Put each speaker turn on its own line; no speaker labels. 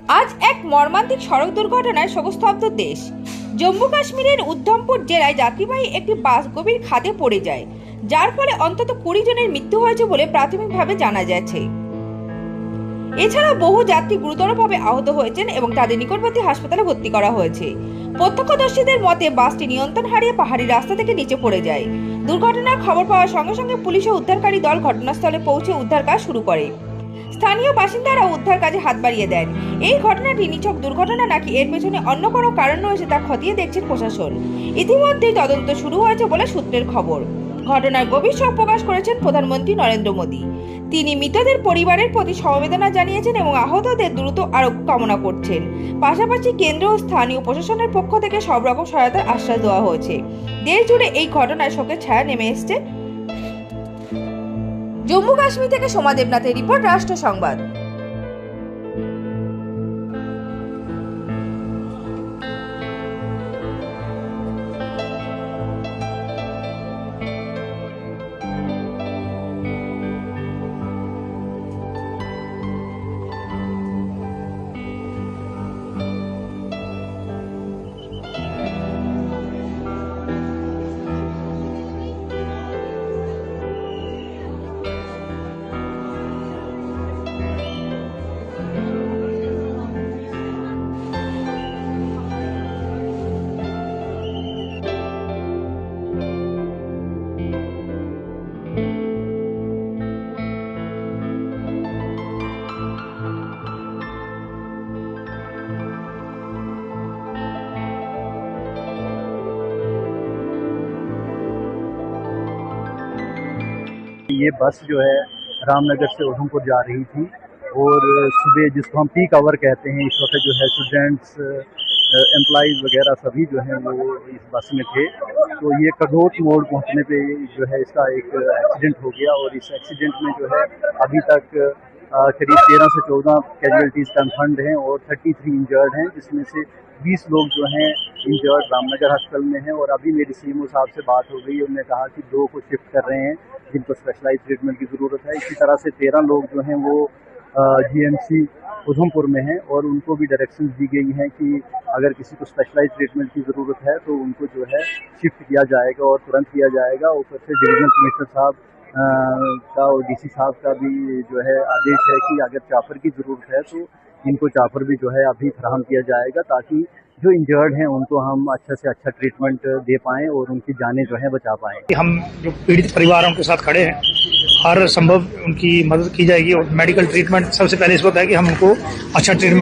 আজ এক মর্মান্তিক সড়ক দুর্ঘটনায় শোকস্তব্ধ দেশ। জম্মু কাশ্মীরের উধমপুর জেলায় যাত্রীবাহী একটি বাস গভীর খাদে পড়ে যায়, যার ফলে অন্তত 20 জনের মৃত্যু হয়েছে বলে প্রাথমিকভাবে জানা গেছে। এছাড়া বহু যাত্রী গুরুতরভাবে আহত হয়েছেন এবং তাদের নিকটবর্তী হাসপাতালে ভর্তি করা হয়েছে। প্রত্যক্ষদর্শীদের মতে বাসটি নিয়ন্ত্রণ হারিয়ে পাহাড়ি রাস্তা থেকে নিচে পড়ে যায়। দুর্ঘটনার খবর পাওয়ার সঙ্গে সঙ্গে পুলিশ ও উদ্ধারকারী দল ঘটনাস্থলে পৌঁছে উদ্ধার কাজ শুরু করে। স্থানীয় বাসিন্দারা উদ্ধার কাজে হাত বাড়িয়ে দেন। এই ঘটনাটি নিছক দুর্ঘটনা নাকি এর পেছনে অন্য কোনো কারণ রয়েছে তা খতিয়ে দেখছেন প্রশাসন। ইতিমধ্যেই তদন্ত শুরু হয়েছে বলে সূত্রের খবর। ঘটনার গভীর শোক প্রকাশ করেছেন প্রধানমন্ত্রী নরেন্দ্র মোদী। তিনি মৃতদের পরিবারের প্রতি সমবেদনা জানিয়েছেন এবং আহতদের দ্রুত আরোগ্য কামনা করছেন। পাশাপাশি কেন্দ্র ও স্থানীয় প্রশাসনের পক্ষ থেকে সব রকম সহায়তার আশ্বাস দেওয়া হয়েছে। দেশ জুড়ে এই ঘটনায় শোকের ছায়া নেমে এসেছে। জম্মু কাশ্মীর থেকে সোমা দেবনাথের রিপোর্ট, রাষ্ট্র সংবাদ।
ये बस जो है रामनगर से उधमपुर जा रही थी और सुबह जिसको हम पीक आवर कहते हैं, इस वक्त जो है स्टूडेंट्स, एम्प्लॉइज़ वगैरह सभी जो हैं वो इस बस में थे। तो ये कगोट मोड़ पहुंचने पे जो है इसका एक एक्सीडेंट हो गया और इस एक्सीडेंट में जो है अभी तक करीब 13 से 14 कैजुअलिटीज़ कन्फर्म्ड हैं और 33 इंजर्ड हैं, जिसमें से 20 लोग जो हैं इंजर्ड रामनगर हॉस्पिटल में हैं। और अभी मेरी सीएमओ साहब से बात हो गई, उन्होंने कहा कि 2 को शिफ्ट कर रहे हैं जिनको स्पेशलाइज ट्रीटमेंट की ज़रूरत है। इसी तरह से 13 लोग जो हैं वो जीएमसी उधमपुर में हैं और उनको भी डायरेक्शंस दी गई हैं कि अगर किसी को स्पेशलाइज ट्रीटमेंट की ज़रूरत है तो उनको जो है शिफ्ट किया जाएगा और तुरंत किया जाएगा। ऊपर से डिवीजनल कमिश्नर साहब का और डीसी साहब का भी जो है आदेश है कि अगर चापर की ज़रूरत है तो इनको चापर भी जो है अभी फराहम किया जाएगा, ताकि जो इंजर्ड हैं उनको हम अच्छा से अच्छा ट्रीटमेंट दे पाएँ और उनकी जानें जो है बचा पाएँ।
हम जो पीड़ित परिवार हैं उनके साथ खड़े हैं, हर संभव उनकी मदद की जाएगी और मेडिकल ट्रीटमेंट सबसे पहले इस वक्त है कि हम उनको अच्छा ट्रीटमेंट